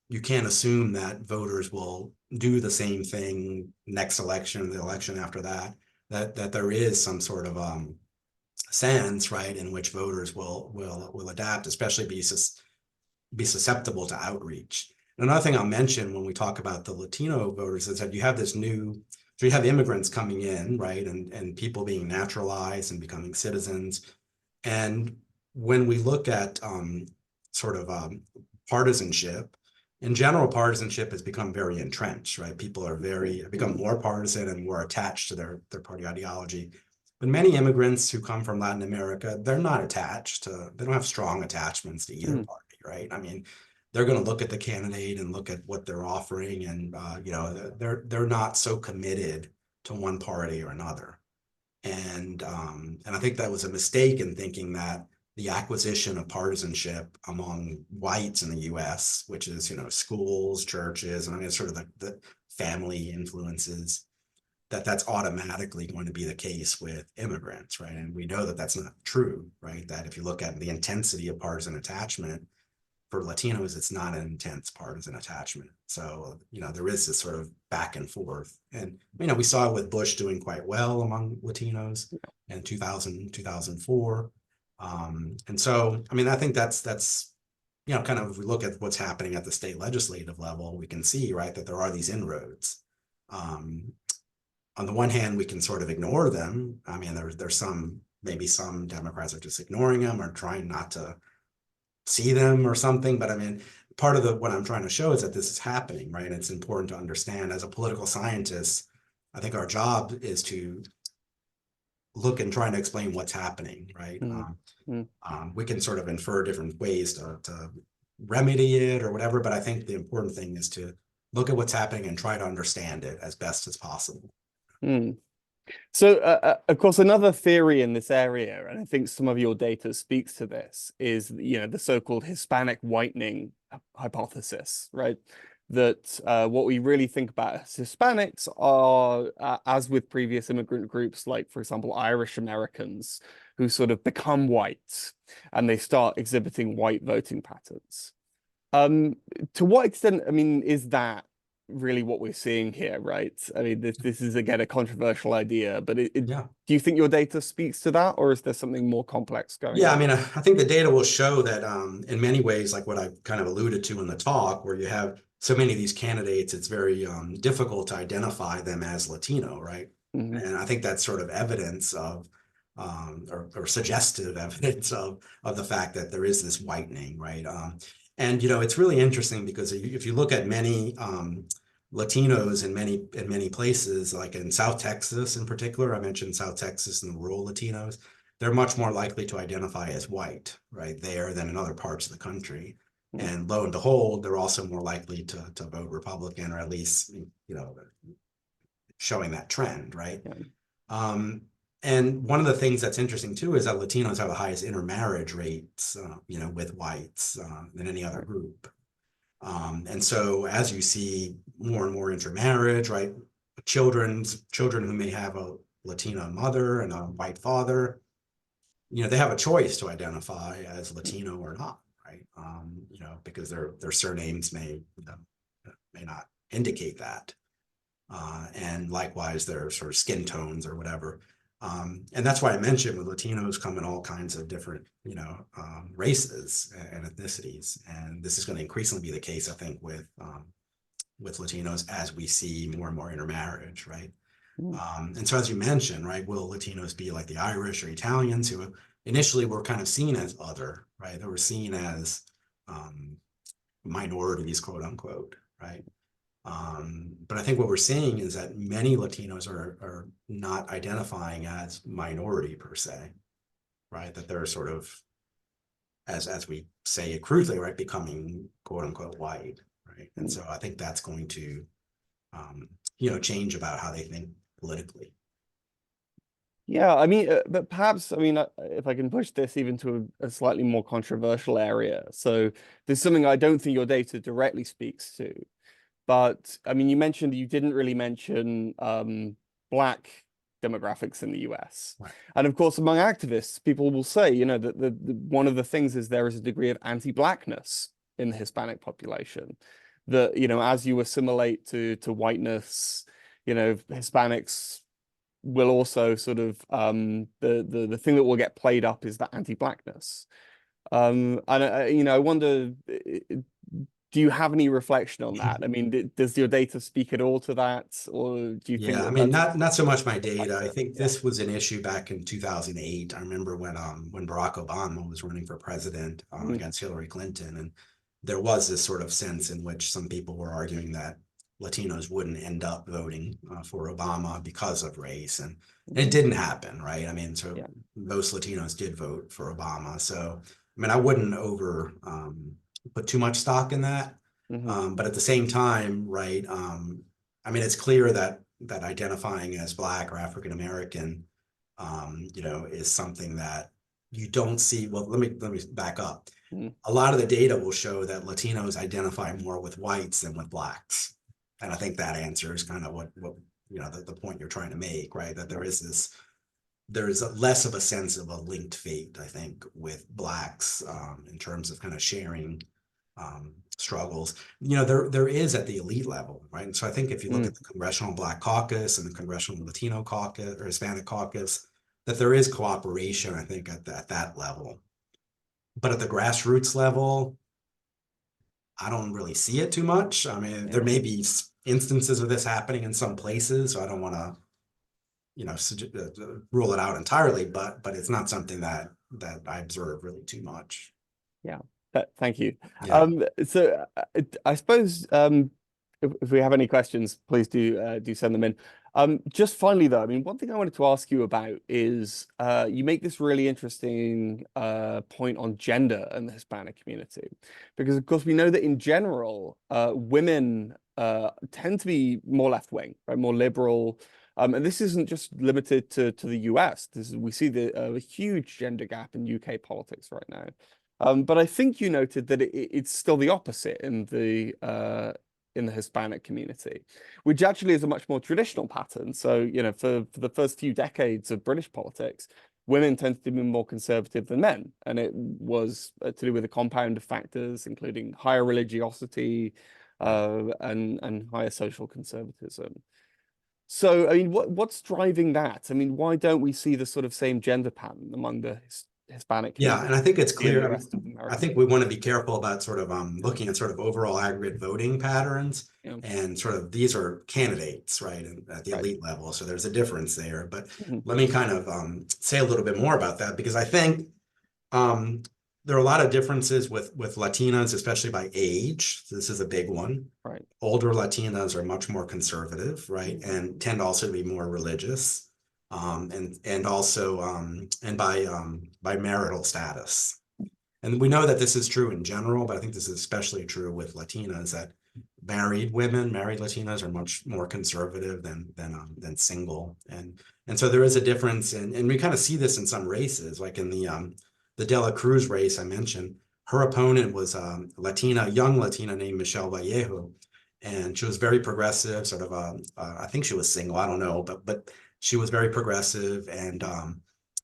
you can't assume that voters will do the same thing next election, the election after that. That there is some sort of sense, right, in which voters will adapt, especially be susceptible to outreach. And another thing I'll mention when we talk about the Latino voters is that so you have immigrants coming in, right, and people being naturalized and becoming citizens. And when we look at sort of partisanship, in general, partisanship has become very entrenched, right? People are become mm, more partisan and more attached to their party ideology. But many immigrants who come from Latin America, they don't have strong attachments to either mm, party, right? I mean, they're going to look at the candidate and look at what they're offering, and they're not so committed to one party or another. And I think that was a mistake in thinking that the acquisition of partisanship among whites in the U.S., which is, schools, churches, and I mean, it's sort of the family influences, that's automatically going to be the case with immigrants, right? And we know that that's not true, right? That if you look at the intensity of partisan attachment for Latinos, it's not an intense partisan attachment. So, there is this sort of back and forth. And, we saw it with Bush doing quite well among Latinos in 2000, 2004. And so, I mean, I think that's, kind of, if we look at what's happening at the state legislative level, we can see, right, that there are these inroads. Um, on the one hand, we can sort of ignore them. I mean, there's maybe some Democrats are just ignoring them or trying not to see them or something. But I mean, part of what I'm trying to show is that this is happening, right? And it's important to understand as a political scientist. I think our job is to look and try to explain what's happening, right? mm, mm, We can sort of infer different ways to remedy it or whatever, but I think the important thing is to look at what's happening and try to understand it as best as possible. mm. So, of course, another theory in this area, and I think some of your data speaks to this, is the so-called Hispanic whitening hypothesis, right? That what we really think about as Hispanics are, as with previous immigrant groups, like, for example, Irish Americans, who sort of become white and they start exhibiting white voting patterns. Um, to what extent, I mean, is that really what we're seeing here, right? I mean, this is again a controversial idea, but Yeah. do you think your data speaks to that, or is there something more complex going Yeah, I on? mean, I think the data will show that in many ways, like what I kind of alluded to in the talk, where you have so many of these candidates, it's very difficult to identify them as Latino, right? Hmm. And I think that's sort of evidence of, or suggestive evidence of the fact that there is this whitening, right? And it's really interesting because if you look at many Latinos in many places, like in South Texas in particular, I mentioned South Texas and the rural Latinos, they're much more likely to identify as white right there than in other parts of the country. And lo and behold, they're also more likely to vote Republican, or at least, showing that trend, right? Yeah. Um, and one of the things that's interesting too is that Latinos have the highest intermarriage rates, with whites than any other Right. group. And so as you see more and more intermarriage, right, children who may have Latina mother and a white father, they have a choice to identify as Latino or not, right? Because their surnames may not indicate that. And likewise, their sort of skin tones or whatever. And that's why I mentioned with Latinos come in all kinds of different, races and ethnicities. And this is going to increasingly be the case, I think, with Latinos as we see more and more intermarriage, right? And so as you mentioned, right, will Latinos be like the Irish or Italians who initially were kind of seen as other, right? They were seen as minorities, quote unquote, right? But I think what we're seeing is that many Latinos are not identifying as minority per se, right? That they're sort of, as we say it crudely, right, becoming quote unquote white, right? And so I think that's going to, change about how they think politically. Yeah, I mean, but perhaps, I mean, if I can push this even to a slightly more controversial area. So there's something I don't think your data directly speaks to. But I mean, you mentioned you didn't really mention Black demographics in the US. Right. And of course, among activists, people will say, that one of the things is there is a degree of anti-Blackness in the Hispanic population. That, as you assimilate to whiteness, Hispanics will also sort of the thing that will get played up is that anti-Blackness. And I wonder, do you have any reflection on that? I mean, does your data speak at all to that, or do you think Yeah, that I mean, that's not so much my data. I factor? think this was an issue back in 2008. I remember when Barack Obama was running for president against Hillary Clinton, and there was this sort of sense in which some people were arguing that Latinos wouldn't end up voting for Obama because of race, and it didn't happen, right? I mean, so most Latinos did vote for Obama. So, I mean, I wouldn't put too much stock in that. But at the same time, right? I mean, it's clear that identifying as Black or African American, is something that you don't see. Well, let me back up. A lot of the data will show that Latinos identify more with whites than with Blacks, and I think that answers kind of what the point you're trying to make, right? That there's less of a sense of a linked fate, I think, with Blacks in terms of kind of sharing struggles. There is at the elite level, right? And so I think if you look at the Congressional Black Caucus and the Congressional Latino Caucus or Hispanic Caucus, that there is cooperation, I think, at that level. But at the grassroots level, I don't really see it too much. I mean, there may be instances of this happening in some places, so I don't want to, rule it out entirely, but it's not something that I observe really too much. Yeah. Thank you. Yeah. So I suppose if we have any questions, please do send them in. Just finally, though, I mean, one thing I wanted to ask you about is you make this really interesting point on gender and the Hispanic community, because of course we know that in general, women tend to be more left-wing, right, more liberal. And this isn't just limited to the US. We see a huge gender gap in UK politics right now. But I think you noted that it's still the opposite in the Hispanic community, which actually is a much more traditional pattern. So, for the first few decades of British politics, women tended to be more conservative than men. And it was to do with a compound of factors, including higher religiosity and higher social conservatism. So, I mean, what's driving that? I mean, why don't we see the sort of same gender pattern among the Hispanic community? Yeah, and I think it's clear. The rest of America? I think we want to be careful about sort of looking at sort of overall aggregate voting patterns, and sort of these are candidates, right, at the elite level. So there's a difference there. But let me kind of say a little bit more about that, because I think there are a lot of differences with Latinas, especially by age. This is a big one. Right. Older Latinas are much more conservative, right, and tend also to be more religious. And also and by marital status. And we know that this is true in general, but I think this is especially true with Latinas, that married Latinas are much more conservative than single. And so there is a difference, and we kind of see this in some races, like in the De La Cruz race I mentioned. Her opponent was a young Latina named Michelle Vallejo, and she was very progressive, sort of I think she was single, I don't know, but she was very progressive, and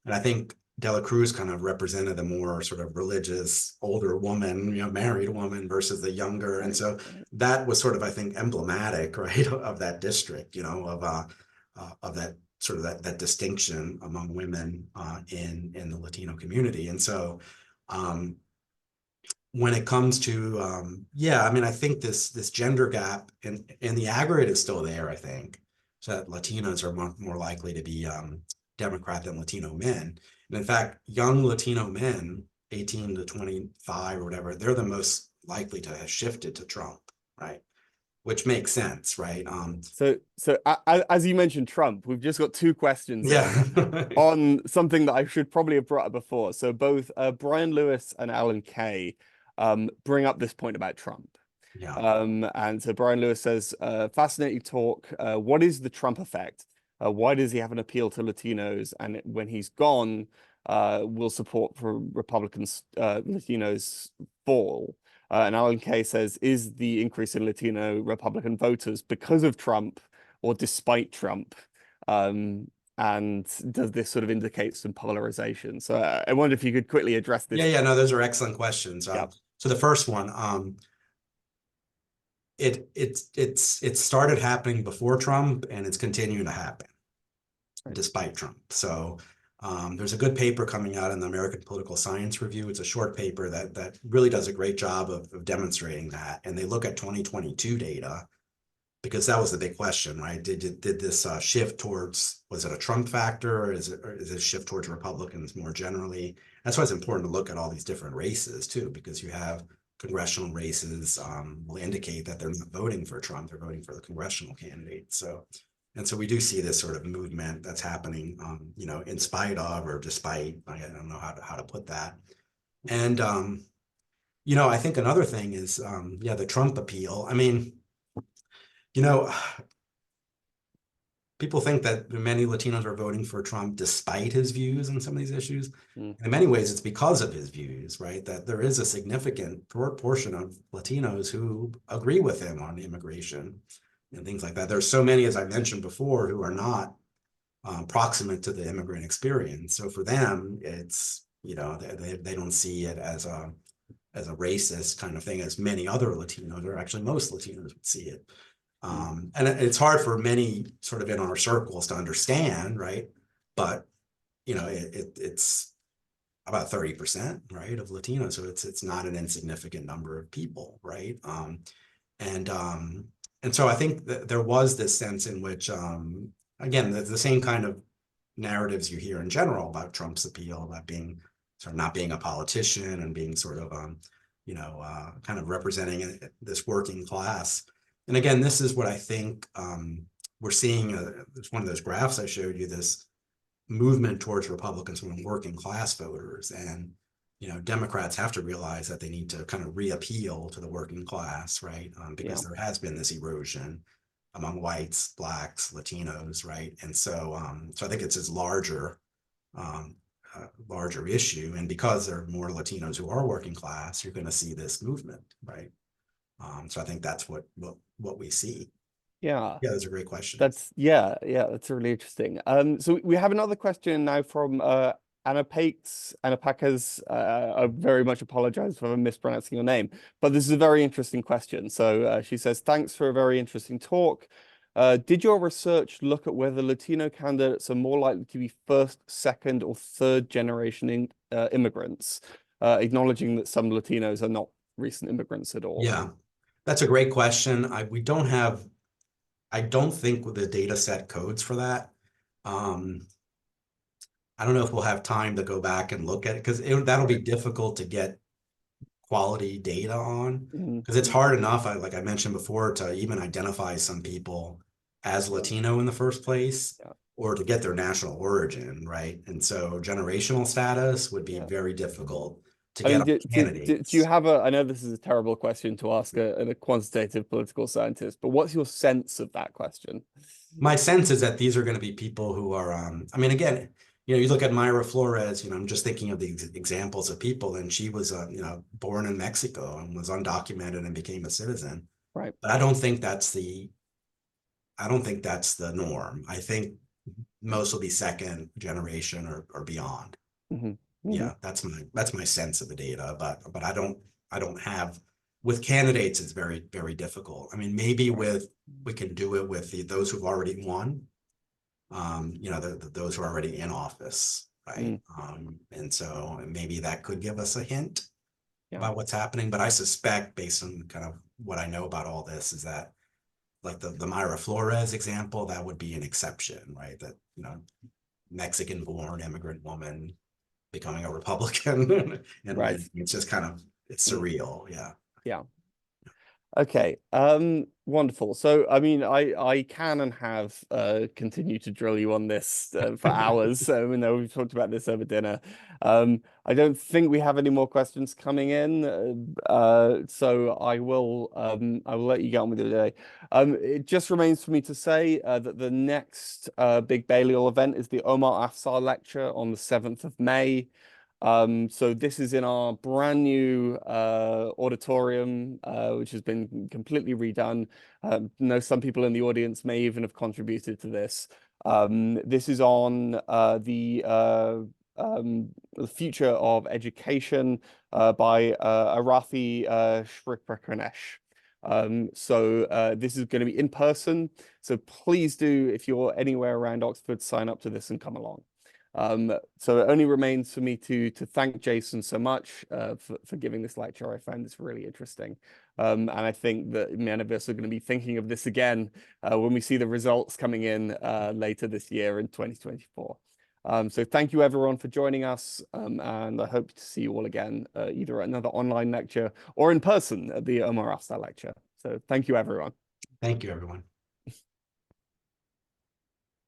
I think De La Cruz kind of represented the more sort of religious older woman, married woman versus the younger, and so that was sort of, I think, emblematic, right, of that district, of that sort of that distinction among women in the Latino community, and so. When it comes to yeah, I mean, I think this gender gap in the aggregate is still there, I think, so that Latinos are more likely to be Democrat than Latino men. And in fact, young Latino men, 18 to 25 or whatever, they're the most likely to have shifted to Trump, right? Which makes sense, right? As you mentioned Trump, we've just got two questions Yeah. on something that I should probably have brought up before. So both Brian Lewis and Alan Kay bring up this point about Trump. Yeah. And so Brian Lewis says, fascinating talk. What is the Trump effect? Why does he have an appeal to Latinos? And when he's gone, will support for Republicans, Latinos fall? And Alan Kay says, is the increase in Latino Republican voters because of Trump or despite Trump? And does this sort of indicate some polarization? So I wonder if you could quickly address this. Yeah, no, those are excellent questions. Yeah. So the first one, it started happening before Trump, and it's continuing to happen despite Trump. So there's a good paper coming out in the American Political Science Review. It's a short paper that really does a great job of demonstrating that. And they look at 2022 data, because that was the big question, right? Did this shift towards, was it a Trump factor, or is it a shift towards Republicans more generally? That's why it's important to look at all these different races too, because you have congressional races will indicate that they're not voting for Trump, they're voting for the congressional candidate. So we do see this sort of movement that's happening, in spite of or despite, I don't know how to put that. And, I think another thing is, the Trump appeal. I mean, people think that many Latinos are voting for Trump despite his views on some of these issues. In many ways, it's because of his views, right? That there is a significant portion of Latinos who agree with him on immigration and things like that. There's so many, as I mentioned before, who are not proximate to the immigrant experience. So for them, it's, they don't see it as a racist kind of thing as many other Latinos, or actually most Latinos would see it. And it's hard for many sort of in our circles to understand, right? But it's about 30%, right, of Latinos, so it's not an insignificant number of people, right? And so I think that there was this sense in which, again, the same kind of narratives you hear in general about Trump's appeal, about being sort of not being a politician and being sort of, kind of representing this working class. And again, this is what I think we're seeing. It's one of those graphs I showed you, this movement towards Republicans from working class voters. And, Democrats have to realize that they need to kind of reappeal to the working class, right? Because there has been this erosion among whites, blacks, Latinos, right? And so I think it's this larger issue. And because there are more Latinos who are working class, you're going to see this movement, right? So I think that's what we see. Yeah, that's a great question. That's really interesting. So we have another question now from Anna Pakas. I very much apologize for mispronouncing your name, but this is a very interesting question. So she says, thanks for a very interesting talk. Did your research look at whether Latino candidates are more likely to be first, second, or third generation immigrants, acknowledging that some Latinos are not recent immigrants at all? Yeah, that's a great question. I don't think the data set codes for that. I don't know if we'll have time to go back and look at it, because that'll be difficult to get quality data on, because it's hard enough, like I mentioned before, to even identify some people as Latino in the first place, or to get their national origin, right? And so generational status would be very difficult to get candidates. Do you have I know this is a terrible question to ask a quantitative political scientist, but what's your sense of that question? My sense is that these are going to be people who are, I mean, again, you look at Mayra Flores, I'm just thinking of the examples of people, and she was, born in Mexico and was undocumented and became a citizen. Right. But I don't think that's the norm. I think most will be second generation or beyond. Hmm. Hmm. Yeah, that's my sense of the data, but I don't have with candidates. It's very difficult. I mean, maybe Right. we can do it with those who've already won. Those who are already in office, right? Mm. And so maybe that could give us a hint Yeah. about what's happening. But I suspect, based on kind of what I know about all this, is that like the Mayra Flores example, that would be an exception, right? That, Mexican-born immigrant woman becoming a Republican, and Right. it's just kind of it's Mm. surreal, yeah. Yeah. Okay, wonderful. So, I mean, I can and have continued to drill you on this for hours. So, we know we've talked about this over dinner. I don't think we have any more questions coming in. So I will let you get on with your day. It just remains for me to say that the next big Balliol event is the Omar Afsar lecture on the 7th of May. So this is in our brand new auditorium, which has been completely redone. Know some people in the audience may even have contributed to this. This is on the future of education by Arathi Shriprakanesh. So this is going to be in person. So please do, if you're anywhere around Oxford, sign up to this and come along. So it only remains for me to thank Jason so much for giving this lecture. I found this really interesting. And I think that many of us are going to be thinking of this again when we see the results coming in later this year in 2024. So thank you everyone for joining us, and I hope to see you all again, either at another online lecture or in person at the Omar Afsar lecture. So thank you everyone. Thank you, everyone.